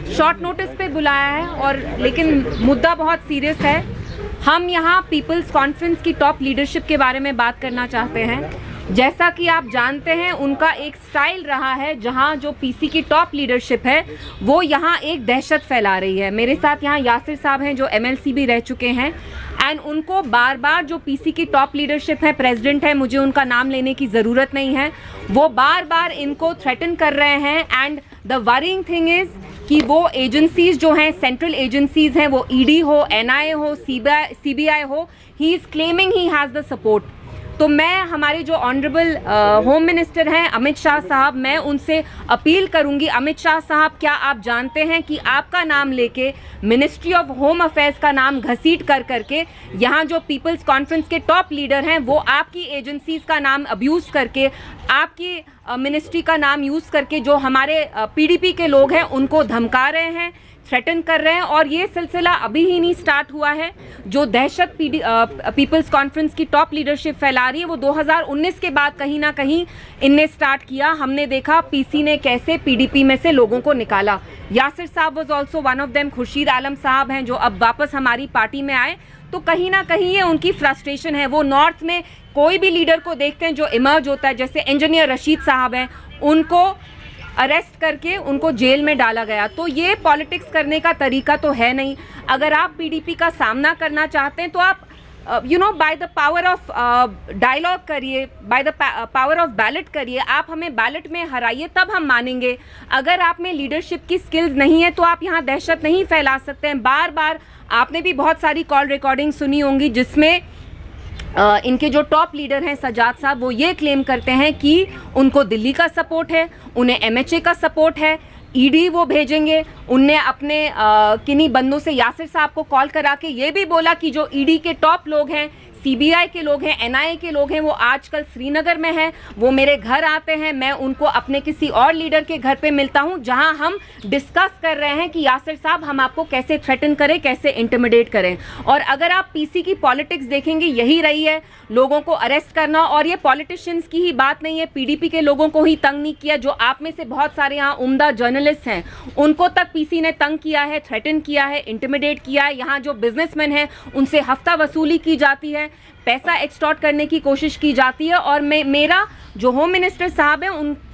Short notice पे बुलाया है और लेकिन मुद्दा बहुत सीरियस है। हम यहाँ पीपल्स कॉन्फ्रेंस की टॉप लीडरशिप के बारे में बात करना चाहते हैं। जैसा कि आप जानते हैं, उनका एक स्टाइल रहा है जहां जो पीसी की टॉप लीडरशिप है वो यहां एक दहशत फैला रही है। मेरे साथ यहां यासिर साहब हैं जो एमएलसी भी रह चुके हैं एंड उनको बार बार जो पीसी की टॉप लीडरशिप है, प्रेसिडेंट है, मुझे उनका नाम लेने की ज़रूरत नहीं है, वो बार बार इनको थ्रेटन कर रहे हैं। And the worrying thing is कि वो एजेंसीज जो हैं, सेंट्रल एजेंसीज हैं, वो ईडी हो, एनआईए हो, सीबीआई हो, he is claiming he has the support. तो मैं हमारे जो ऑनरेबल होम मिनिस्टर हैं अमित शाह साहब, मैं उनसे अपील करूंगी, अमित शाह साहब क्या आप जानते हैं कि आपका नाम लेके मिनिस्ट्री ऑफ होम अफेयर्स का नाम घसीट कर करके यहाँ जो पीपल्स कॉन्फ्रेंस के टॉप लीडर हैं वो आपकी एजेंसीज का नाम अब्यूज़ करके, आपकी मिनिस्ट्री का नाम यूज़ करके जो हमारे पीडीपी के लोग हैं उनको धमका रहे हैं, थ्रेटन कर रहे हैं। और ये सिलसिला अभी ही नहीं स्टार्ट हुआ है। जो दहशत पीपल्स कॉन्फ्रेंस की टॉप लीडरशिप फैला रही है वो 2019 के बाद कहीं ना कहीं इनने स्टार्ट किया। हमने देखा पीसी ने कैसे पीडीपी में से लोगों को निकाला। यासिर साहब was also one of them. Khurshid Alam साहब हैं जो अब वापस हमारी पार्टी में आए। तो कहीं ना कहीं ये उनकी फ्रस्ट्रेशन है। वो नॉर्थ में कोई भी लीडर को देखते हैं जो इमर्ज होता है, जैसे इंजीनियर रशीद साहब हैं, उनको अरेस्ट करके उनको जेल में डाला गया। तो ये पॉलिटिक्स करने का तरीका तो है नहीं। अगर आप पीडीपी का सामना करना चाहते हैं तो आप by the power of dialogue करिए, by the power of ballot करिए। आप हमें बैलेट में हराइए तब हम मानेंगे। अगर आप में लीडरशिप की स्किल्स नहीं है तो आप यहाँ दहशत नहीं फैला सकते हैं। बार बार आपने भी बहुत सारी कॉल रिकॉर्डिंग सुनी होंगी जिसमें इनके जो टॉप लीडर हैं सजाद साहब, वो ये क्लेम करते हैं कि उनको दिल्ली का सपोर्ट है, उन्हें एमएचए का सपोर्ट है, ईडी वो भेजेंगे। उनने अपने किन्हीं बंदों से यासिर साहब को कॉल करा के ये भी बोला कि जो ईडी के टॉप लोग हैं, सीबीआई के लोग हैं, एनआईए के लोग हैं, वो आजकल श्रीनगर में हैं, वो मेरे घर आते हैं, मैं उनको अपने किसी और लीडर के घर पे मिलता हूं जहां हम डिस्कस कर रहे हैं कि यासिर साहब हम आपको कैसे थ्रेटन करें, कैसे इंटिमिडेट करें। और अगर आप पीसी की पॉलिटिक्स देखेंगे, यही रही है, लोगों को अरेस्ट करना। और ये पॉलिटिशियंस की ही बात नहीं है, पीडीपी के लोगों को ही तंग नहीं किया। जो आप में से बहुत सारे यहाँ उम्दा जर्नलिस्ट हैं उनको तक पीसी ने तंग किया है, थ्रेटन किया है, इंटिमिडेट किया है। यहाँ जो बिजनेसमैन हैं उनसे हफ्ता वसूली की जाती है, पैसा एक्सटॉर्ट करने की कोशिश की जाती है। और मेरा जो होम मिनिस्टर साहब हैं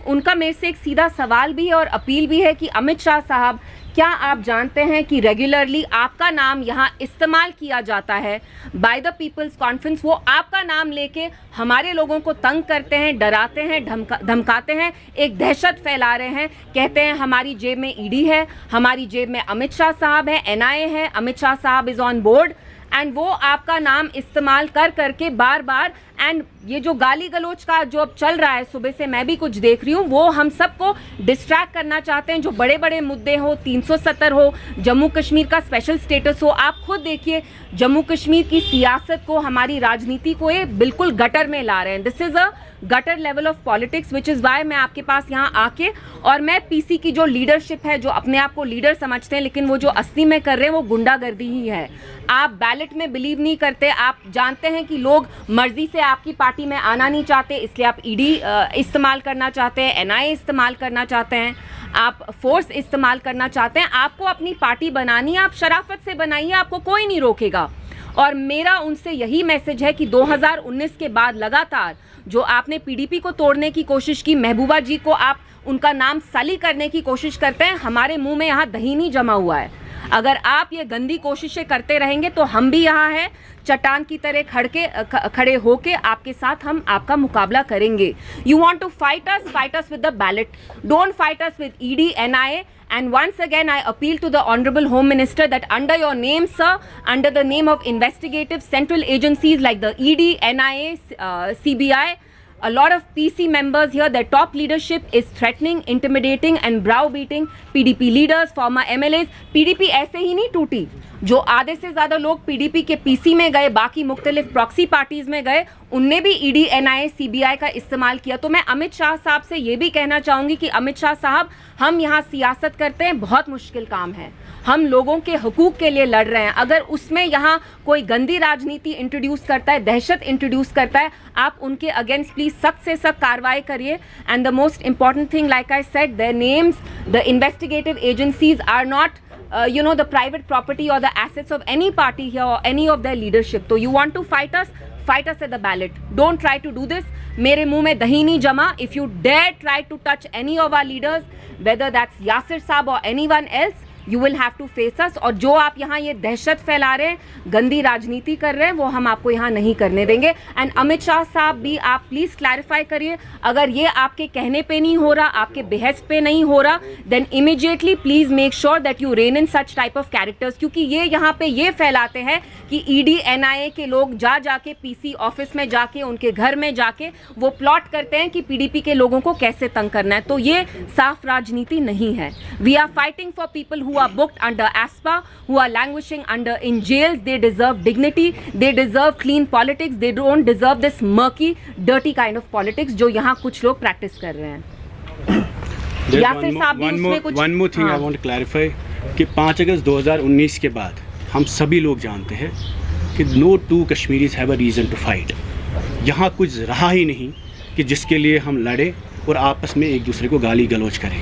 उनका मेरे से एक सीधा सवाल भी है और अपील भी है कि अमित शाह साहब, क्या आप जानते हैं कि रेगुलरली आपका नाम यहाँ इस्तेमाल किया जाता है बाय द पीपल्स कॉन्फ्रेंस। वो आपका नाम लेके हमारे लोगों को तंग करते हैं, डराते हैं, धमकाते हैं, एक दहशत फैला रहे हैं। कहते हैं हमारी जेब में ईडी है, हमारी जेब में अमित शाह साहब है, एनआईए है, अमित शाह साहब इज़ ऑन बोर्ड। एंड वो आपका नाम इस्तेमाल कर करके बार बार, एंड ये जो गाली गलोच का जो अब चल रहा है, सुबह से मैं भी कुछ देख रही हूँ, वो हम सबको डिस्ट्रैक्ट करना चाहते हैं। जो बड़े बड़े मुद्दे हो, 370 हो, जम्मू कश्मीर का स्पेशल स्टेटस हो, आप खुद देखिए जम्मू कश्मीर की सियासत को, हमारी राजनीति को ये बिल्कुल गटर में ला रहे हैं। This is a gutter level of politics, which is why मैं आपके पास यहाँ आके, और मैं पीसी की जो लीडरशिप है, जो अपने आप को लीडर समझते हैं लेकिन वो जो असली में कर रहे हैं वो गुंडागर्दी ही है। आप बैलेट में बिलीव नहीं करते। आप जानते हैं कि लोग मर्जी से आपकी पार्टी में आना नहीं चाहते, इसलिए आप ईडी इस्तेमाल करना चाहते हैं, एनआईए इस्तेमाल करना चाहते हैं, आप फोर्स इस्तेमाल करना चाहते हैं। आपको अपनी पार्टी बनानी है, आप शराफत से बनाइए, आपको कोई नहीं रोकेगा। और मेरा उनसे यही मैसेज है कि 2019 के बाद लगातार जो आपने पीडीपी को तोड़ने की कोशिश की, महबूबा जी को आप उनका नाम साली करने की कोशिश करते हैं, हमारे मुंह में यहाँ दही नहीं जमा हुआ है। अगर आप ये गंदी कोशिशें करते रहेंगे तो हम भी यहाँ हैं, चट्टान की तरह खड़े होके आपके साथ हम आपका मुकाबला करेंगे। You want to fight us with the ballot, don't fight us with ED, NIA. And once again, I appeal to the Honorable Home Minister that under your name, sir, under the name of investigative central agencies like the ED, NIA, CBI, a lot of PC members here, their top leadership is threatening, intimidating and browbeating PDP leaders, former MLAs. PDP ऐसे ही नहीं टूटी। जो आधे से ज़्यादा लोग PDP के PC में गए, बाकी मुख्तलिफ प्रॉक्सी पार्टीज़ में गए, उनने भी ईडी, एनआईए, सीबीआई का इस्तेमाल किया। तो मैं अमित शाह साहब से ये भी कहना चाहूँगी कि अमित शाह साहब, हम यहाँ सियासत करते हैं, बहुत मुश्किल काम है। हम लोगों के हकूक़ के लिए लड़ रहे हैं। अगर उसमें यहाँ कोई गंदी राजनीति इंट्रोड्यूस करता है, दहशत इंट्रोड्यूस करता है, आप उनके अगेंस्ट प्लीज़ सख्त से सख्त कार्रवाई करिए। And the most important thing, like I said, their names, the investigative agencies are not the private property or the assets of any party here or any of their leadership. So you want to fight us at the ballot. Don't try to do this. मेरे मुंह में दही नहीं जमा. If you dare try to touch any of our leaders, whether that's Yasir Saab or anyone else, you will have to face us. और जो आप यहाँ ये दहशत फैला रहे हैं, गंदी राजनीति कर रहे हैं, वो हम आपको यहाँ नहीं करने देंगे। एंड अमित शाह साहब भी आप प्लीज़ क्लैरिफाई करिए, अगर ये आपके कहने पे नहीं हो रहा, आपके बहस पे नहीं हो रहा, then immediately please make sure that you rein in such type of characters. क्योंकि ये यहाँ पे ये फैलाते हैं कि ईडी NIA के लोग जाके PC ऑफिस में जाके, उनके घर में जाके वो प्लॉट करते हैं कि PDP के लोगों को कैसे तंग करना है। तो ये साफ राजनीति नहीं है। We are fighting for people who are booked under ASPA, who are languishing under in jails. They deserve dignity, they deserve clean politics, they don't deserve this murky, dirty kind of politics जो यहाँ कुछ लोग practice कर रहे हैं। यासिर साहब भी उसमें कुछ one more thing I want to clarify कि 5 अगस्त 2019 के बाद हम सभी लोग जानते हैं कि no two Kashmiris have a reason to fight। यहाँ कुछ रहा ही नहीं कि जिसके लिए हम लड़े और आपस में एक दूसरे को गाली गलौज करें।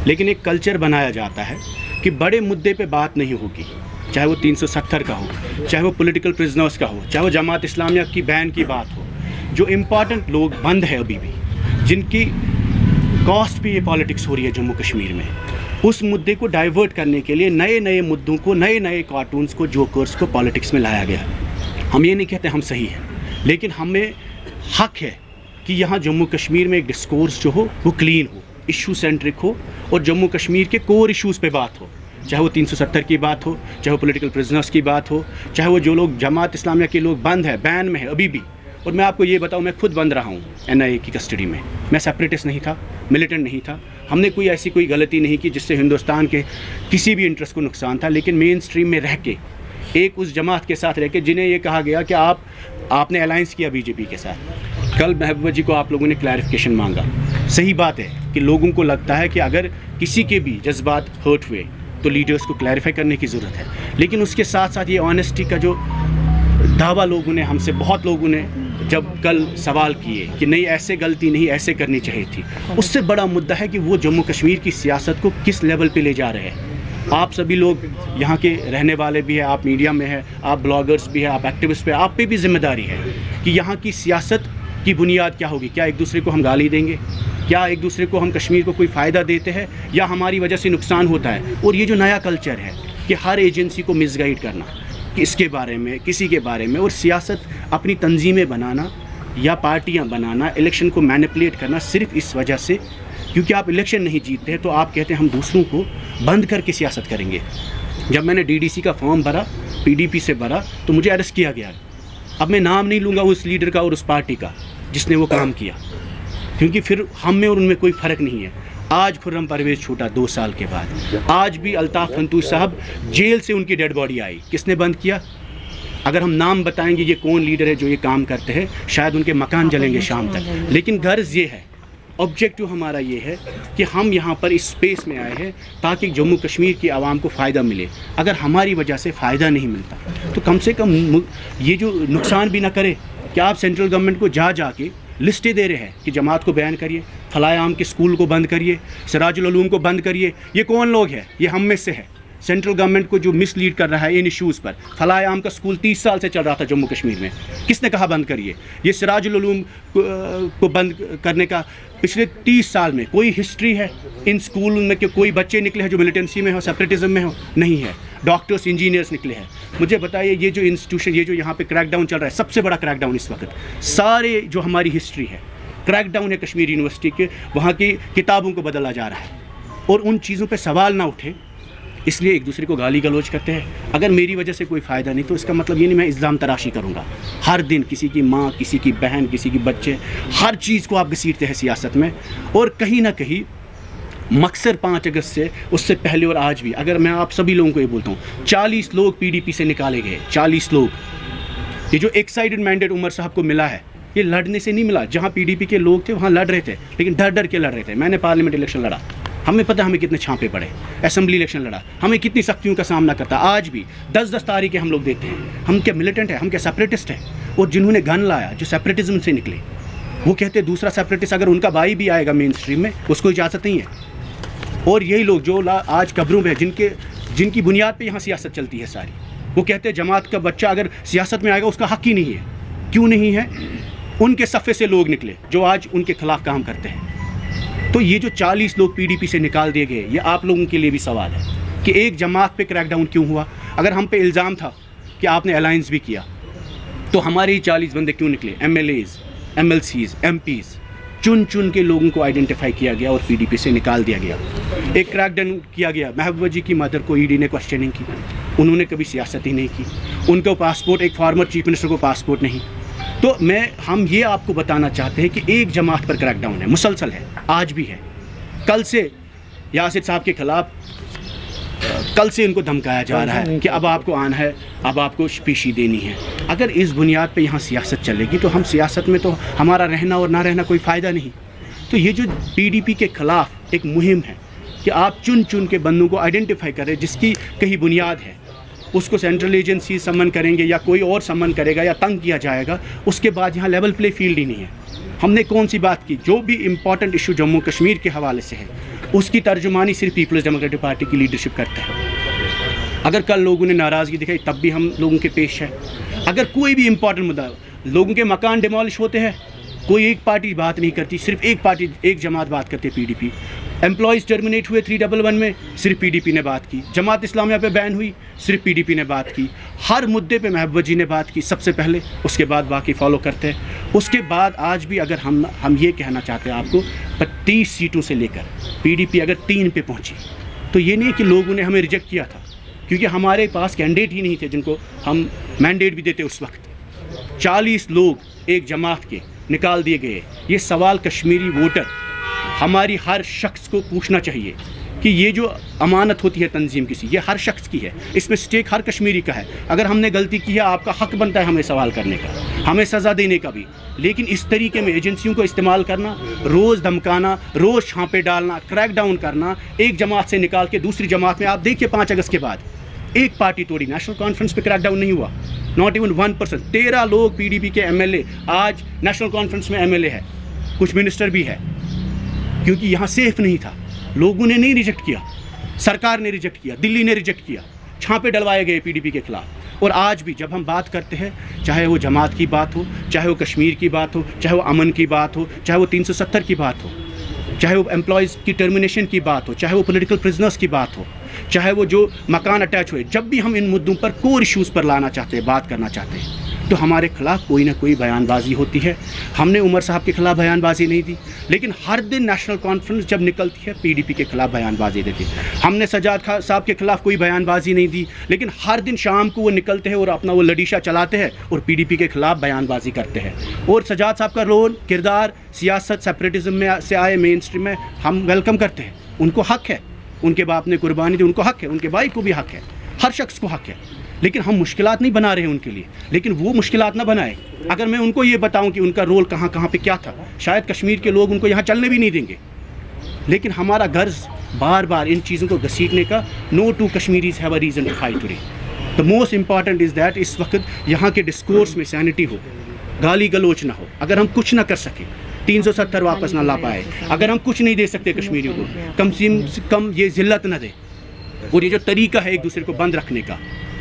लेकिन एक कल्चर बनाया जाता है कि बड़े मुद्दे पे बात नहीं होगी, चाहे वो 370 का हो, चाहे वो पॉलिटिकल प्रिजनर्स का हो, चाहे वो जमात इस्लामिया की बैन की बात हो। जो इम्पॉर्टेंट लोग बंद है अभी भी, जिनकी कॉस्ट पे ये पॉलिटिक्स हो रही है जम्मू कश्मीर में, उस मुद्दे को डाइवर्ट करने के लिए नए नए मुद्दों को, नए नए कार्टून्स को, जोकर्स को पॉलिटिक्स में लाया गया। हम ये नहीं कहते हम सही हैं, लेकिन हमें हक है कि यहाँ जम्मू कश्मीर में एक डिस्कोर्स जो हो वो क्लीन हो, इशू सेंट्रिक हो और जम्मू कश्मीर के कोर इश्यूज़ पे बात हो, चाहे वो 370 की बात हो, चाहे वो पॉलिटिकल प्रिजनर्स की बात हो, चाहे वो जो लोग जमात इस्लामिया के लोग बंद है, बैन में है अभी भी। और मैं आपको ये बताऊं, मैं खुद बंद रहा हूँ NIA की कस्टडी में। मैं सेपरेटिस्ट नहीं था, मिलिटेंट नहीं था, हमने कोई ऐसी कोई गलती नहीं की जिससे हिंदुस्तान के किसी भी इंटरेस्ट को नुकसान था। लेकिन मेन स्ट्रीम में रह के, एक उस जमात के साथ रह के जिन्हें ये कहा गया कि आपने अलायंस किया बीजेपी के साथ। कल महबूबा जी को आप लोगों ने क्लैरिफिकेशन मांगा। सही बात है कि लोगों को लगता है कि अगर किसी के भी जज्बात हर्ट हुए तो लीडर्स को क्लैरिफाई करने की ज़रूरत है। लेकिन उसके साथ साथ ये ऑनेस्टी का जो दावा लोगों ने, हमसे बहुत लोगों ने जब कल सवाल किए कि नहीं ऐसे गलती नहीं, ऐसे करनी चाहिए थी, उससे बड़ा मुद्दा है कि वो जम्मू कश्मीर की सियासत को किस लेवल पे ले जा रहे हैं। आप सभी लोग यहाँ के रहने वाले भी हैं, आप मीडिया में हैं, आप ब्लॉगर्स भी हैं, आप एक्टिविस्ट पे, आप पे भी जिम्मेदारी है कि यहाँ की सियासत की बुनियाद क्या होगी। क्या एक दूसरे को हम गाली देंगे? क्या एक दूसरे को हम कश्मीर को कोई फ़ायदा देते हैं या हमारी वजह से नुकसान होता है? और ये जो नया कल्चर है कि हर एजेंसी को मिसगाइड करना, कि इसके बारे में, किसी के बारे में, और सियासत अपनी तंजीमें बनाना या पार्टियां बनाना, इलेक्शन को मैनिपुलेट करना सिर्फ इस वजह से क्योंकि आप इलेक्शन नहीं जीतते हैं तो आप कहते हैं हम दूसरों को बंद करके सियासत करेंगे। जब मैंने DDC का फॉर्म भरा, PDP से भरा, तो मुझे अरेस्ट किया गया। अब मैं नाम नहीं लूँगा उस लीडर का और उस पार्टी का जिसने वो काम किया, क्योंकि फिर हम में और उनमें कोई फ़र्क नहीं है। आज खुर्रम परवेज़ छूटा 2 साल के बाद, आज भी अल्ताफ़ फंतूश साहब जेल से उनकी डेड बॉडी आई। किसने बंद किया? अगर हम नाम बताएंगे ये कौन लीडर है जो ये काम करते हैं, शायद उनके मकान जलेंगे शाम तक। लेकिन गर्ज ये है, ऑब्जेक्टिव हमारा ये है कि हम यहाँ पर इस स्पेस में आए हैं ताकि जम्मू कश्मीर की आवाम को फ़ायदा मिले। अगर हमारी वजह से फ़ायदा नहीं मिलता तो कम से कम ये जो नुकसान भी ना करे। क्या आप सेंट्रल गवर्नमेंट को जाके लिस्टें दे रहे हैं कि जमात को बैन करिए, फलाए आम के स्कूल को बंद करिए, सिराजुल उलूम को बंद करिए? ये कौन लोग हैं? ये हम में से है। सेंट्रल गवर्नमेंट को जो मिसलीड कर रहा है इन इश्यूज़ पर। फलाए आम का स्कूल 30 साल से चल रहा था जम्मू कश्मीर में, किसने कहा बंद करिए? ये सिराजुल उलूम को बंद करने का पिछले 30 साल में कोई हिस्ट्री है इन स्कूल में कि कोई बच्चे निकले हैं जो मिलिटेंसी में हो, सेपरेटिज्म में हो? नहीं है। डॉक्टर्स, इंजीनियर्स निकले हैं। मुझे बताइए, ये जो इंस्टीट्यूशन, ये जो यहाँ पे क्रैकडाउन चल रहा है, सबसे बड़ा क्रैकडाउन इस वक्त, सारे जो हमारी हिस्ट्री है, क्रैकडाउन है कश्मीर यूनिवर्सिटी के, वहाँ की किताबों को बदला जा रहा है। और उन चीज़ों पे सवाल ना उठे इसलिए एक दूसरे को गाली गलौज करते हैं। अगर मेरी वजह से कोई फ़ायदा नहीं तो इसका मतलब ये नहीं मैं इल्ज़ाम तराशी करूँगा। हर दिन किसी की माँ, किसी की बहन, किसी की बच्चे, हर चीज़ को आप घसीटते हैं सियासत में। और कहीं ना कहीं मकसद 5 अगस्त से, उससे पहले और आज भी, अगर मैं आप सभी लोगों को ये बोलता हूँ, 40 लोग PDP से निकाले गए, 40 लोग। ये जो एक साइडेड मैंडेट उमर साहब को मिला है, ये लड़ने से नहीं मिला। जहाँ PDP के लोग थे वहाँ लड़ रहे थे, लेकिन डर डर के लड़ रहे थे। मैंने पार्लियामेंट इलेक्शन लड़ा, हमें पता है हमें कितने छापे पड़े, असेंबली इलेक्शन लड़ा, हमें कितनी सख्तियों का सामना करता। आज भी 10-10 तारीखें हम लोग देते हैं। हम क्या मिलिटेंट है, हम क्या सेपरेटिस्ट है? और जिन्होंने गन लाया, जो सेपरेटिज्म से निकले, वो कहते हैं दूसरा सेपरेटिस्ट अगर उनका भाई भी आएगा मेन स्ट्रीम में, उसको इजाज़त नहीं है। और यही लोग जो आज कब्रों में, जिनकी बुनियाद पे यहाँ सियासत चलती है सारी, वो कहते हैं जमात का बच्चा अगर सियासत में आएगा उसका हक ही नहीं है। क्यों नहीं है? उनके सफ़े से लोग निकले जो आज उनके खिलाफ काम करते हैं। तो ये जो 40 लोग पीडीपी से निकाल दिए गए, ये आप लोगों के लिए भी सवाल है कि एक जमात पे क्रैकडाउन क्यों हुआ? अगर हम पे इल्ज़ाम था कि आपने अलायंस भी किया, तो हमारे ही 40 बंदे क्यों निकले? MLAs, MLCs, MPs, चुन के लोगों को आइडेंटिफाई किया गया और पीडीपी से निकाल दिया गया। एक क्रैकडाउन किया गया, महबूबा जी की मदर को ईडी ने क्वेश्चनिंग की, उन्होंने कभी सियासत ही नहीं की। उनको पासपोर्ट, एक फॉर्मर चीफ मिनिस्टर को पासपोर्ट नहीं। तो हम ये आपको बताना चाहते हैं कि एक जमात पर क्रैकडाउन है, मुसलसल है, आज भी है। कल से यासिर साहब के खिलाफ कल से इनको धमकाया जा रहा है कि अब आपको आना है, अब आपको पेशी देनी है। अगर इस बुनियाद पे यहाँ सियासत चलेगी तो हम सियासत में तो हमारा रहना और ना रहना कोई फ़ायदा नहीं। तो ये जो पीडीपी के ख़िलाफ़ एक मुहिम है कि आप चुन के बंदों को आइडेंटिफाई करें जिसकी कहीं बुनियाद है, उसको सेंट्रल एजेंसी सम्मन करेंगे या कोई और सम्मन करेगा या तंग किया जाएगा, उसके बाद यहाँ लेवल प्ले फील्ड ही नहीं है। हमने कौन सी बात की? जो भी इम्पॉर्टेंट इशू जम्मू कश्मीर के हवाले से है उसकी तर्जुमानी सिर्फ पीपल्स डेमोक्रेटिक पार्टी की लीडरशिप करता है। अगर कल लोगों ने नाराज़गी दिखाई तब भी हम लोगों के पेश है। अगर कोई भी इम्पॉर्टेंट मुद्दा, लोगों के मकान डिमोलिश होते हैं, कोई एक पार्टी बात नहीं करती, सिर्फ एक पार्टी, एक जमात बात करती है, पीडीपी। एम्प्लॉयज़ टर्मिनेट हुए 311 में, सिर्फ पीडीपी ने बात की। जमात इस्लामिया पे बैन हुई, सिर्फ पीडीपी ने बात की। हर मुद्दे पे महबूबा जी ने बात की सबसे पहले, उसके बाद बाकी फॉलो करते हैं। उसके बाद आज भी अगर हम ये कहना चाहते हैं आपको, 32 सीटों से लेकर पीडीपी अगर 3 पे पहुंची, तो ये नहीं कि लोगों ने हमें रिजेक्ट किया था, क्योंकि हमारे पास कैंडिडेट ही नहीं थे जिनको हम मैंडेट भी देते उस वक्त। 40 लोग एक जमात के निकाल दिए गए। ये सवाल कश्मीरी वोटर, हमारी हर शख्स को पूछना चाहिए कि ये जो अमानत होती है तंजीम किसी, ये हर शख्स की है, इसमें स्टेक हर कश्मीरी का है। अगर हमने गलती की है, आपका हक बनता है हमें सवाल करने का, हमें सज़ा देने का भी। लेकिन इस तरीके में एजेंसियों को इस्तेमाल करना, रोज़ धमकाना, रोज़ छापे डालना, क्रैकडाउन करना, एक जमात से निकाल के दूसरी जमात में, आप देखिए 5 अगस्त के बाद एक पार्टी तोड़ी, नेशनल कॉन्फ्रेंस पे क्रैकडाउन नहीं हुआ, नॉट इवन 1%। 13 लोग पीडीपी के MLA आज नेशनल कॉन्फ्रेंस में MLA है, कुछ मिनिस्टर भी है, क्योंकि यहाँ सेफ नहीं था। लोगों ने नहीं रिजेक्ट किया, सरकार ने रिजेक्ट किया, दिल्ली ने रिजेक्ट किया, छापे डलवाए गए पीडीपी के खिलाफ। और आज भी जब हम बात करते हैं, चाहे वो जमात की बात हो, चाहे वो कश्मीर की बात हो, चाहे वो अमन की बात हो, चाहे वो 370 की बात हो, चाहे वो एम्प्लॉयज़ की टर्मिनेशन की बात हो, चाहे वो पॉलिटिकल प्रिजनर्स की बात हो, चाहे वो जो मकान अटैच हुए, जब भी हम इन मुद्दों पर कोर इश्यूज़ पर लाना चाहते हैं, बात करना चाहते हैं, तो हमारे खिलाफ कोई ना कोई बयानबाजी होती है। हमने उमर साहब के खिलाफ बयानबाजी नहीं दी, लेकिन हर दिन नेशनल कॉन्फ्रेंस जब निकलती है पीडीपी के खिलाफ बयानबाजी देती है। हमने सजाद खान साहब के खिलाफ कोई बयानबाजी नहीं दी, लेकिन हर दिन शाम को वो निकलते हैं और अपना वो लड़ीशा चलाते हैं और पीडीपी के खिलाफ बयानबाजी करते हैं। और सजाद साहब का रोल, किरदार, सियासत, सेपरेटिज्म में से आए मेन स्ट्रीम में हम वेलकम करते हैं। उनको हक है, उनके बाप ने कुर्बानी दी, उनको हक है, उनके भाई को भी हक है, हर शख्स को हक है। लेकिन हम मुश्किलात नहीं बना रहे हैं उनके लिए, लेकिन वो मुश्किलात ना बनाए। अगर मैं उनको ये बताऊं कि उनका रोल कहाँ कहाँ पे क्या था, शायद कश्मीर के लोग उनको यहाँ चलने भी नहीं देंगे। लेकिन हमारा गर्ज बार बार इन चीज़ों को घसीटने का, no two Kashmiris have a reason to fight today. The most important is that इस वक्त यहाँ के डिस्कोर्स में सैनिटी हो, गाली गलोच ना हो। अगर हम कुछ ना कर सके, 370 वापस ना ला पाए, अगर हम कुछ नहीं दे सकते कश्मीरियों को, कम से कम ये जिल्लत ना दे। और ये जो तरीका है एक दूसरे को बंद रखने का,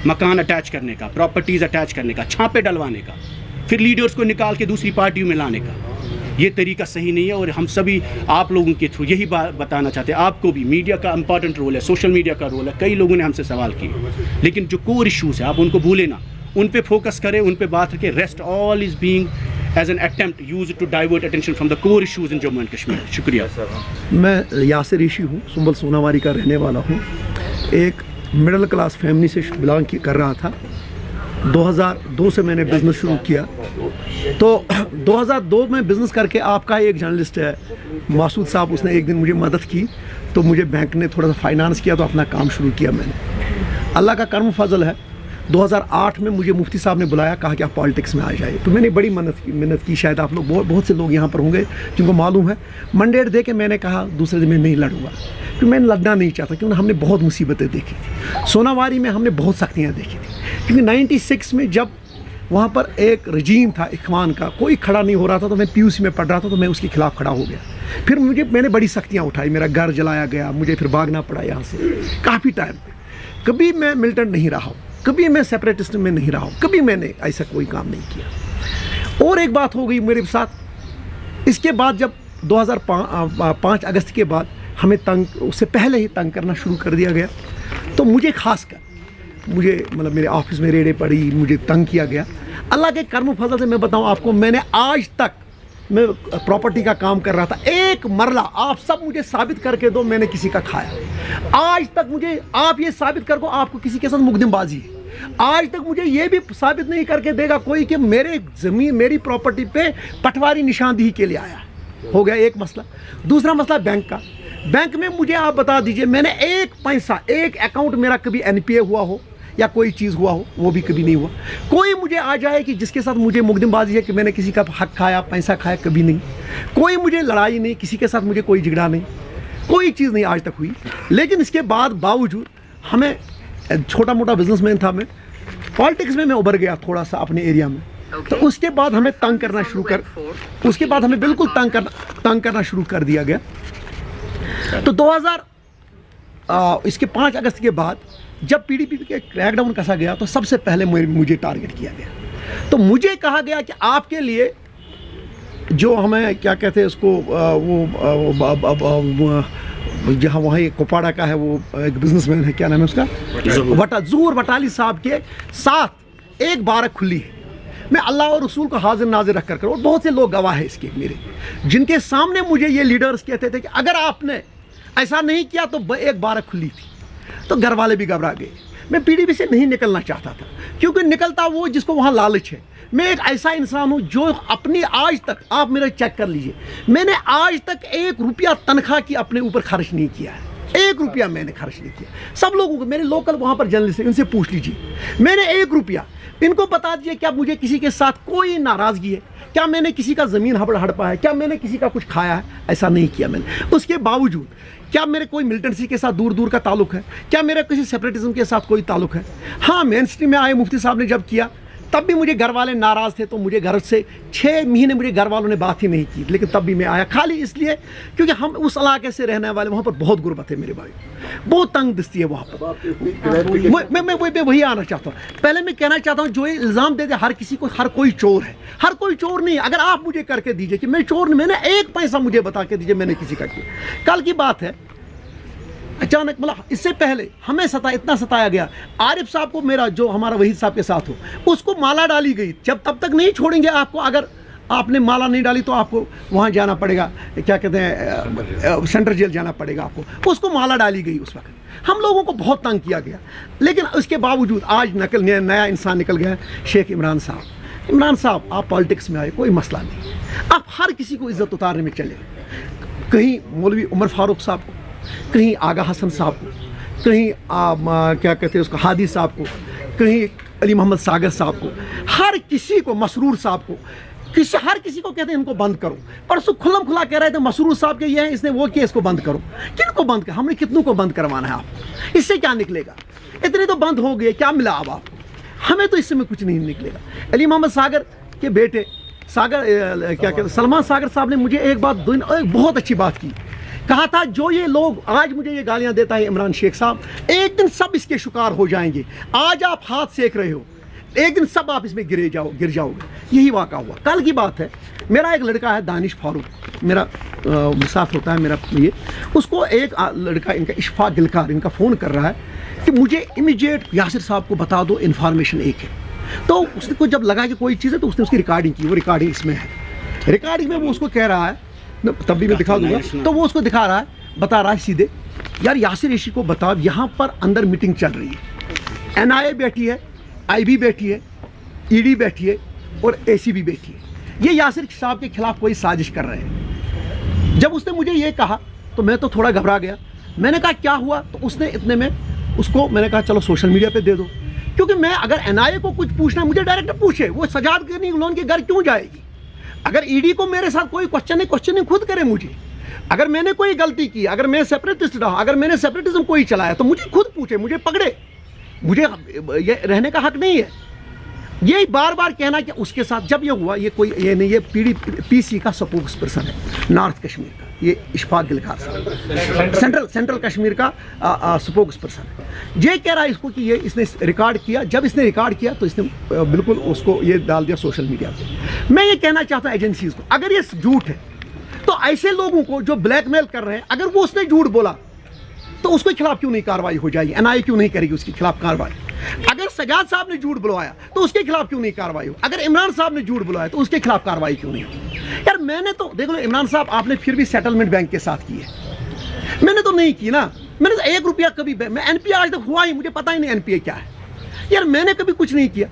मकान अटैच करने का, प्रॉपर्टीज़ अटैच करने का, छापे डलवाने का, फिर लीडर्स को निकाल के दूसरी पार्टियों में लाने का, ये तरीका सही नहीं है। और हम सभी आप लोगों के थ्रू यही बात बताना चाहते हैं, आपको भी मीडिया का इंपॉर्टेंट रोल है, सोशल मीडिया का रोल है। कई लोगों ने हमसे सवाल किए, लेकिन जो कोर इशूज़ है आप उनको भूलें ना, उन पे फोकस करें, उन पे बात रखें। Rest all is being as an attempt used to divert attention from the core issues in Jammu and Kashmir. शुक्रिया। मैं यासिर ऋषि हूँ, सुंबल सोनावारी का रहने वाला हूँ। एक मिडिल क्लास फैमिली से बिलोंग कर रहा था। 2002 से मैंने बिज़नेस शुरू किया। तो 2002 में बिज़नेस करके आपका एक जर्नलिस्ट है मासूद साहब, उसने एक दिन मुझे मदद की, तो मुझे बैंक ने थोड़ा सा फाइनेंस किया, तो अपना काम शुरू किया मैंने। अल्लाह का करम फजल है, 2008 में मुझे मुफ्ती साहब ने बुलाया, कहा कि आप पॉलिटिक्स में आ जाइए। तो मैंने बड़ी मिन्नत की। शायद आप लोग बहुत से लोग यहाँ पर होंगे जिनको मालूम है। मैंडेट दे के मैंने कहा दूसरे दिन मैं नहीं लड़ूंगा, क्योंकि मैं लड़ना नहीं चाहता, क्योंकि हमने बहुत मुसीबतें देखी थी। सोनावारी में हमने बहुत सख्तियाँ देखी थी, क्योंकि 96 में जब वहाँ पर एक रजीम था इख्वान का, कोई खड़ा नहीं हो रहा था, तो मैं PUC में पढ़ रहा था, तो मैं उसके खिलाफ खड़ा हो गया। फिर मैंने बड़ी सख्तियाँ उठाई, मेरा घर जलाया गया, मुझे फिर भागना पड़ा यहाँ से काफ़ी टाइम पे। कभी मैं मिलिटेंट नहीं रहा हूँ, कभी मैं सेपरेटिस्ट में नहीं रहा हूँ, कभी मैंने ऐसा कोई काम नहीं किया। और एक बात हो गई मेरे साथ, इसके बाद जब 2005 अगस्त के बाद हमें उससे पहले ही तंग करना शुरू कर दिया गया, तो मुझे खासकर मतलब मेरे ऑफिस में रेडें पड़ी, मुझे तंग किया गया। अल्लाह के कर्म फजल से मैं बताऊं आपको, मैंने आज तक, मैं प्रॉपर्टी का काम कर रहा था, एक मरला आप सब मुझे साबित करके दो मैंने किसी का खाया। आज तक मुझे आप ये साबित कर दो आपको किसी के साथ मुकदमबाजी है। आज तक मुझे ये भी साबित नहीं करके देगा कोई कि मेरे ज़मीन, मेरी प्रॉपर्टी पे पटवारी निशानदेही के लिए आया। हो गया एक मसला। दूसरा मसला बैंक का। बैंक में मुझे आप बता दीजिए, मैंने एक पैसा, एक अकाउंट मेरा कभी NPA हुआ हो या कोई चीज़ हुआ हो, वो भी कभी नहीं हुआ। कोई मुझे आ जाए कि जिसके साथ मुझे मुकदमबाजी है कि मैंने किसी का हक खाया, पैसा खाया, कभी नहीं। कोई मुझे लड़ाई नहीं, किसी के साथ मुझे कोई झगड़ा नहीं, कोई चीज़ नहीं आज तक हुई। लेकिन इसके बावजूद हमें, छोटा मोटा बिजनेसमैन था मैं, पॉलिटिक्स में मैं उभर गया थोड़ा सा अपने एरिया में। तो उसके बाद हमें तंग करना शुरू उसके बाद हमें बिल्कुल तंग करना शुरू कर दिया गया। तो इसके 5 अगस्त के बाद जब PDP के क्रैकडाउन कसा गया, तो सबसे पहले मुझे टारगेट किया गया। तो मुझे कहा गया कि आपके लिए जो हमें क्या कहते हैं उसको, जहाँ वहाँ एक कोपाड़ा का है, वो एक बिजनेसमैन है, क्या नाम है उसका, ज़ूर वटाली साहब के साथ एक बारक खुली है। मैं अल्लाह और रसूल को हाजिर नाजिर रख कर, और बहुत से लोग गवाह हैं इसके मेरे, जिनके सामने मुझे ये लीडर्स कहते थे कि अगर आपने ऐसा नहीं किया तो एक बारक खुली थी। तो घर वाले भी घबरा गए। मैं PDP से नहीं निकलना चाहता था, क्योंकि निकलता वो जिसको वहाँ लालच है। मैं एक ऐसा इंसान हूँ जो अपनी, आज तक आप मेरा चेक कर लीजिए, मैंने आज तक 1 रुपया तनख्वाह की अपने ऊपर खर्च नहीं किया है। 1 रुपया मैंने खर्च नहीं किया। सब लोगों को, मेरे लोकल वहाँ पर जर्नलिस्ट हैं, इनसे पूछ लीजिए, मैंने 1 रुपया, इनको बता दीजिए क्या मुझे किसी के साथ कोई नाराज़गी है, क्या मैंने किसी का ज़मीन हड़पा है, क्या मैंने किसी का कुछ खाया है, ऐसा नहीं किया मैंने। उसके बावजूद क्या मेरे कोई मिलिटेंसी के साथ दूर का ताल्लुक है, क्या मेरा किसी सेपरेटिज्म के साथ कोई ताल्लुक है? हाँ, मेन स्ट्रीम में आए मुफ्ती साहब ने जब किया, तब भी मुझे घर वाले नाराज़ थे, तो मुझे घर से 6 महीने मुझे घर वालों ने बात ही नहीं की, लेकिन तब भी मैं आया, खाली इसलिए क्योंकि हम उस इलाके से रहने वाले, वहाँ पर बहुत गुर्बत है मेरे भाई, बहुत तंग दस्ती है वहाँ पर। मैं वही आना चाहता हूँ। पहले मैं कहना चाहता हूँ, जो ये इल्ज़ाम दे दे हर किसी को हर कोई चोर है, हर कोई चोर नहीं। अगर आप मुझे करके दीजिए कि मैं चोर नहीं, मैंने 1 पैसा मुझे बता के दीजिए मैंने किसी का किया। कल की बात है, अचानक, मतलब इससे पहले हमें इतना सताया गया। आरिफ साहब को, मेरा जो हमारा वहीद साहब के साथ हो, उसको माला डाली गई। जब तब तक नहीं छोड़ेंगे आपको, अगर आपने माला नहीं डाली तो आपको वहाँ जाना पड़ेगा, क्या कहते हैं, सेंट्रल जेल जाना पड़ेगा आपको। उसको माला डाली गई उस वक्त। हम लोगों को बहुत तंग किया गया, लेकिन उसके बावजूद आज नया इंसान निकल गया, शेख इमरान साहब। इमरान साहब, आप पॉलिटिक्स में आए, कोई मसला नहीं, आप हर किसी को इज्जत उतारने में चले। कहीं मौलवी उमर फारूक साहब को, कहीं आगा हसन साहब को, कहीं क्या कहते हैं उसको, हादी साहब को, कहीं अली मोहम्मद सागर साहब को, हर किसी को, मसरूर साहब को, हर किसी को कहते हैं इनको बंद करो। परसों खुल्लम खुला कह रहे थे मसरूर साहब के ये हैं, इसने वो किया, इसको बंद करो। किनको बंद कर, हमने कितनों को बंद करवाना है आपको? इससे क्या निकलेगा? इतने तो बंद हो गए, क्या मिला अब आपको? हमें तो इससे में कुछ नहीं निकलेगा। अली मोहम्मद सागर के बेटे सागर, क्या कहते हैं, सलमान सागर साहब ने मुझे एक बहुत अच्छी बात की, कहा था जो ये लोग आज मुझे ये गालियां देता है इमरान शेख साहब, एक दिन सब इसके शिकार हो जाएंगे। आज आप हाथ सेक रहे हो, एक दिन सब आप इसमें गिर जाओगे। यही वाक़ा हुआ। कल की बात है, मेरा एक लड़का है दानिश फारूक, मेरा साथ होता है मेरा ये, उसको एक लड़का, इनका इशफाक गिलकार, इनका फ़ोन कर रहा है कि मुझे इमीडिएट यासिर साहब को बता दो, इन्फॉर्मेशन एक है। तो उसको जब लगा कि कोई चीज़ है, तो उसने उसकी रिकॉर्डिंग की। वो रिकॉर्डिंग इसमें है। रिकॉर्डिंग में वो उसको कह रहा है, तब भी मैं दिखा दूंगा, तो वो उसको दिखा रहा है, बता रहा है सीधे, यार यासिर ऋषि को बताओ, यहाँ पर अंदर मीटिंग चल रही है, NIA बैठी है, IB बैठी है, ED बैठी है और ACB बैठी है। ये यासिर साहब के खिलाफ कोई साजिश कर रहे हैं। जब उसने मुझे ये कहा तो मैं तो थोड़ा घबरा गया। मैंने कहा क्या हुआ? तो उसने इतने में उसको मैंने कहा चलो सोशल मीडिया पे दे दो। क्योंकि मैं अगर एनआईए को कुछ पूछना है मुझे डायरेक्ट पूछे, वो सजाद गनी लोन के घर क्यों जाएगी? अगर ईडी को मेरे साथ कोई क्वेश्चनिंग खुद करे मुझे। अगर मैंने कोई गलती की, अगर मैं सेपरेटिस्ट रहा, अगर मैंने सेपरेटिज्म कोई चलाया तो मुझे खुद पूछे, मुझे पकड़े। मुझे ये रहने का हक नहीं है। ये बार बार कहना कि उसके साथ जब ये हुआ, ये कोई ये नहीं, ये पीसी का स्पोक्स पर्सन है नॉर्थ कश्मीर का, ये इशफाक गिलकार साहब सेंट्रल कश्मीर का स्पोक्स पर्सन है। ये कह रहा है इसको कि ये इसने रिकॉर्ड किया। जब इसने रिकॉर्ड किया तो इसने बिल्कुल उसको ये डाल दिया सोशल मीडिया पे। मैं ये कहना चाहता हूँ एजेंसीज को, अगर ये झूठ है तो ऐसे लोगों को जो ब्लैकमेल कर रहे हैं, अगर वो उसने झूठ बोला तो उसके खिलाफ क्यों नहीं कार्रवाई हो जाएगी? एनआईए क्यों नहीं करेगी उसके खिलाफ कार्रवाई? अगर सजाद साहब ने झूठ बुलवाया तो उसके खिलाफ क्यों नहीं कार्रवाई हो? अगर इमरान साहब ने झूठ बुलवाया तो उसके खिलाफ कार्रवाई क्यों नहीं हो? यार मैंने तो देख लो, इमरान साहब आपने फिर भी सेटलमेंट बैंक के साथ की है, मैंने तो नहीं की ना। मैंने तो 1 रुपया कभी, मैं एनपीए आज तक हुआ ही, मुझे पता ही नहीं एनपीए क्या है। यार मैंने कभी कुछ नहीं किया।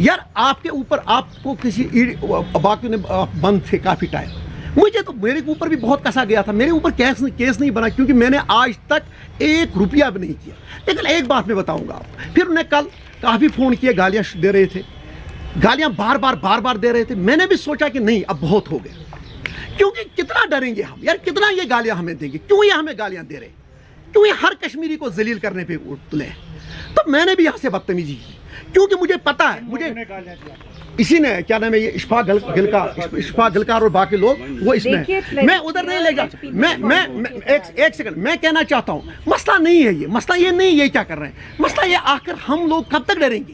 यार आपके ऊपर आपको किसी बाकी ने बंद थे काफ़ी टाइम, मुझे तो मेरे ऊपर भी बहुत कसा गया था। मेरे ऊपर केस नहीं बना क्योंकि मैंने आज तक 1 रुपया भी नहीं किया। लेकिन एक बात मैं बताऊंगा आपको, फिर उन्हें कल काफ़ी फ़ोन किए, गालियाँ दे रहे थे, गालियाँ बार बार दे रहे थे। मैंने भी सोचा कि नहीं अब बहुत हो गया, क्योंकि कितना डरेंगे हम यार, कितना ये गालियाँ हमें देंगे? क्यों ये हमें गालियाँ दे रहे? क्यों ये हर कश्मीरी को जलील करने पे तुले? तो मैंने भी यहाँ से बदतमीजी की, क्योंकि मुझे पता है, मुझे इसी ने क्या नाम है ये इशफाक गिलकार और बाकी लोग वो इसमें, मैं उधर नहीं ले जा। मैं एक सेकंड, मैं कहना चाहता हूँ मसला नहीं है ये, मसला ये नहीं, ये क्या कर रहे हैं, मसला ये आखिर हम लोग कब तक डरेंगे?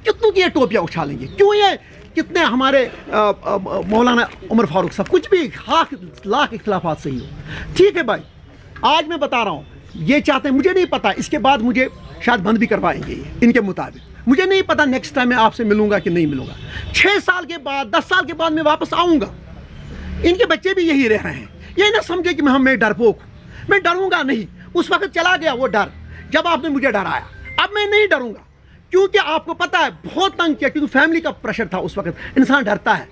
कितनों की ये टोपियाँ उछालेंगे? क्यों ये कितने हमारे मौलाना उमर फारूक साहब कुछ भी लाख इख्तिलाफात सही हो, ठीक है भाई, आज मैं बता रहा हूँ ये चाहते हैं, मुझे नहीं पता इसके बाद मुझे शायद बंद भी करवाएंगे ये इनके मुताबिक, मुझे नहीं पता नेक्स्ट टाइम मैं आपसे मिलूंगा कि नहीं मिलूंगा। 6 साल के बाद 10 साल के बाद मैं वापस आऊंगा। इनके बच्चे भी यही रह रहे हैं, ये ना समझे कि मैं डरपोक हूँ, मैं डरूंगा नहीं। उस वक्त चला गया वो डर जब आपने मुझे डराया, अब मैं नहीं डरूंगा, क्योंकि आपको पता है बहुत तंग किया, क्योंकि फैमिली का प्रेशर था उस वक्त, इंसान डरता है।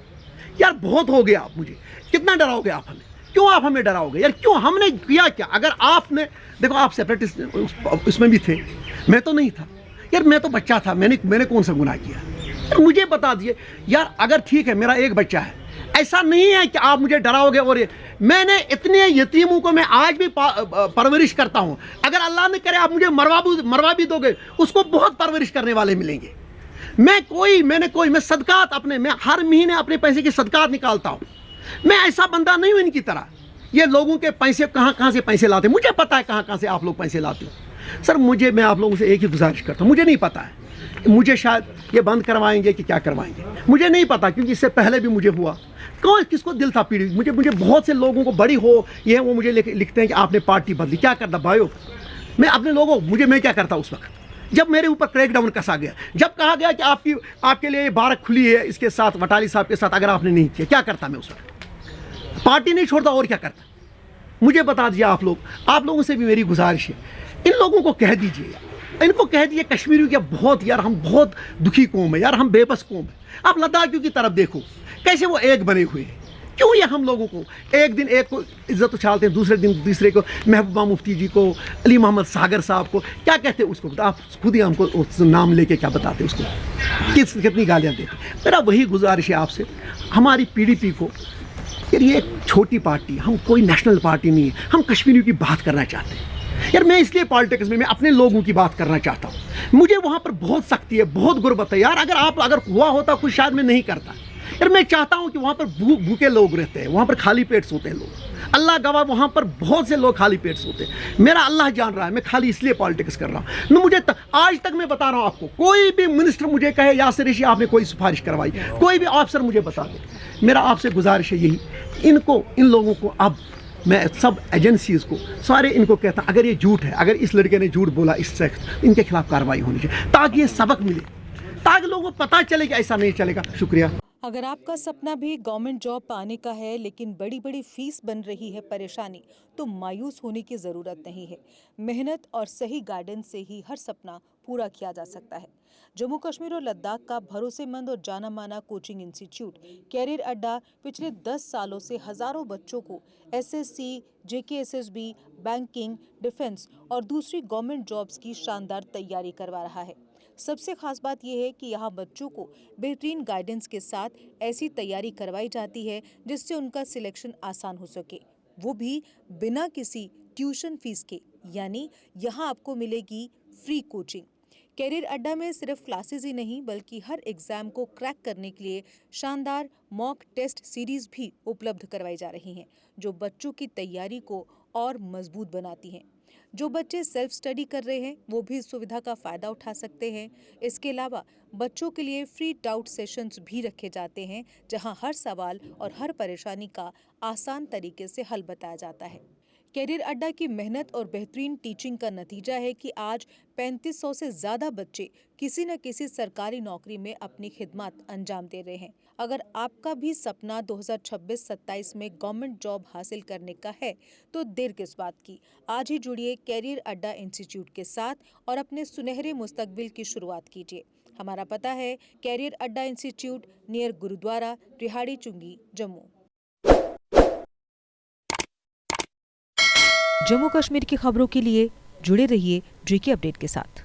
यार बहुत हो गया आप, मुझे कितना डराओगे आप हमें? क्यों आप हमें डराओगे यार? क्यों? हमने किया क्या? अगर आपने देखो, आप सेपरेटिस्ट उसमें भी थे, मैं तो नहीं था यार, मैं तो बच्चा था, मैंने कौन सा गुनाह किया यार? मुझे बता दिए यार। अगर ठीक है मेरा एक बच्चा है, ऐसा नहीं है कि आप मुझे डराओगे। और मैंने इतने यतीमों को मैं आज भी परवरिश करता हूँ। अगर अल्लाह ने करे आप मुझे मरवा भी दोगे, उसको बहुत परवरिश करने वाले मिलेंगे। मैं सदकात मैं हर महीने अपने पैसे की सदकात निकालता हूँ। मैं ऐसा बंदा नहीं हूँ इनकी तरह। ये लोगों के पैसे कहाँ से पैसे लाते, मुझे पता है कहाँ से आप लोग पैसे लाते हो। सर मैं आप लोगों से एक ही गुजारिश करता हूँ, मुझे नहीं पता है, मुझे शायद ये बंद करवाएंगे कि क्या करवाएंगे, मुझे नहीं पता, क्योंकि इससे पहले भी मुझे हुआ। कौन किसको दिल था पीड़ित? मुझे बहुत से लोगों को बड़ी हो ये वो मुझे लिखते हैं कि आपने पार्टी बदली, क्या करता भाइयों? मैं अपने लोगों मैं क्या करता उस वक्त जब मेरे ऊपर क्रैकडाउन कसा गया, जब कहा गया कि आपके लिए ये बारक खुली है इसके साथ, वटाली साहब के साथ, अगर आपने नहीं किया क्या करता मैं उस वक्त? पार्टी नहीं छोड़ता और क्या करता? मुझे बता दीजिए आप लोगों से भी मेरी गुजारिश है, इन लोगों को कह दीजिए, इनको कह दीजिए कश्मीरियों के बहुत यार हम बहुत दुखी कौम है यार, हम बेबस कौम है। आप लद्दाखियों की तरफ देखो कैसे वो एक बने हुए हैं। क्यों ये हम लोगों को एक दिन एक को इज्जत उछालते हैं, दूसरे दिन दूसरे को, महबूबा मुफ्ती जी को, अली मोहम्मद सागर साहब को क्या कहते हैं उसको, आप खुद ही हमको उस नाम लेके क्या बताते उसको, कितनी गालियाँ देते। मेरा वही गुजारिश है आपसे, हमारी पीडीपी को, यार ये एक छोटी पार्टी, हम कोई नेशनल पार्टी नहीं है, हम कश्मीरियों की बात करना चाहते हैं यार। मैं इसलिए पॉलिटिक्स में मैं अपने लोगों की बात करना चाहता हूँ। मुझे वहाँ पर बहुत सख्ती है, बहुत गुर्बत है यार। अगर हुआ होता कुछ शायद मैं नहीं करता यार। मैं चाहता हूँ कि वहाँ पर भूखे लोग रहते हैं, वहाँ पर खाली पेट सोते हैं लोग, अल्लाह गवाह वहाँ पर बहुत से लोग खाली पेट सोते हैं। मेरा अल्लाह जान रहा है, मैं खाली इसलिए पॉलिटिक्स कर रहा हूँ। मुझे आज तक मैं बता रहा हूँ आपको, कोई भी मिनिस्टर मुझे कहे यासिर रिशी आपने कोई सिफारिश करवाई, कोई भी ऑफिसर मुझे बता दे, मेरा आपसे गुजारिश है यही, इन लोगों को अब मैं सब एजेंसीज़ को सारे इनको कहता हूँ, अगर ये झूठ है, अगर इस लड़के ने झूठ बोला, इस शख्स, इनके खिलाफ कार्रवाई होनी चाहिए, ताकि ये सबक मिले, ताकि लोगों को पता चले कि ऐसा नहीं चलेगा। शुक्रिया। अगर आपका सपना भी गवर्नमेंट जॉब पाने का है लेकिन बड़ी बड़ी फीस बन रही है परेशानी, तो मायूस होने की ज़रूरत नहीं है। मेहनत और सही गाइडेंस से ही हर सपना पूरा किया जा सकता है। जम्मू कश्मीर और लद्दाख का भरोसेमंद और जाना माना कोचिंग इंस्टीट्यूट कैरियर अड्डा पिछले 10 सालों से हजारों बच्चों को एसएससी, जेकेएसएसबी, बैंकिंग, डिफेंस और दूसरी गवर्नमेंट जॉब्स की शानदार तैयारी करवा रहा है। सबसे खास बात यह है कि यहाँ बच्चों को बेहतरीन गाइडेंस के साथ ऐसी तैयारी करवाई जाती है जिससे उनका सिलेक्शन आसान हो सके, वो भी बिना किसी ट्यूशन फीस के। यानी यहाँ आपको मिलेगी फ्री कोचिंग। कैरियर अड्डा में सिर्फ क्लासेस ही नहीं बल्कि हर एग्जाम को क्रैक करने के लिए शानदार मॉक टेस्ट सीरीज भी उपलब्ध करवाई जा रही हैं, जो बच्चों की तैयारी को और मजबूत बनाती हैं। जो बच्चे सेल्फ स्टडी कर रहे हैं वो भी इस सुविधा का फायदा उठा सकते हैं। इसके अलावा बच्चों के लिए फ्री डाउट सेशंस भी रखे जाते हैं, जहां हर सवाल और हर परेशानी का आसान तरीके से हल बताया जाता है। कैरियर अड्डा की मेहनत और बेहतरीन टीचिंग का नतीजा है कि आज 3500 से ज़्यादा बच्चे किसी न किसी सरकारी नौकरी में अपनी खिदमत अंजाम दे रहे हैं। अगर आपका भी सपना 2026-27 में गवर्नमेंट जॉब हासिल करने का है तो देर किस बात की। आज ही जुड़िए कैरियर अड्डा इंस्टीट्यूट के साथ और अपने सुनहरे मुस्तकबिल की शुरुआत कीजिए। हमारा पता है कैरियर अड्डा इंस्टीट्यूट, नियर गुरुद्वारा, रिहाड़ी चुंगी, जम्मू। जम्मू कश्मीर की खबरों के लिए जुड़े रहिए जेके अपडेट के साथ।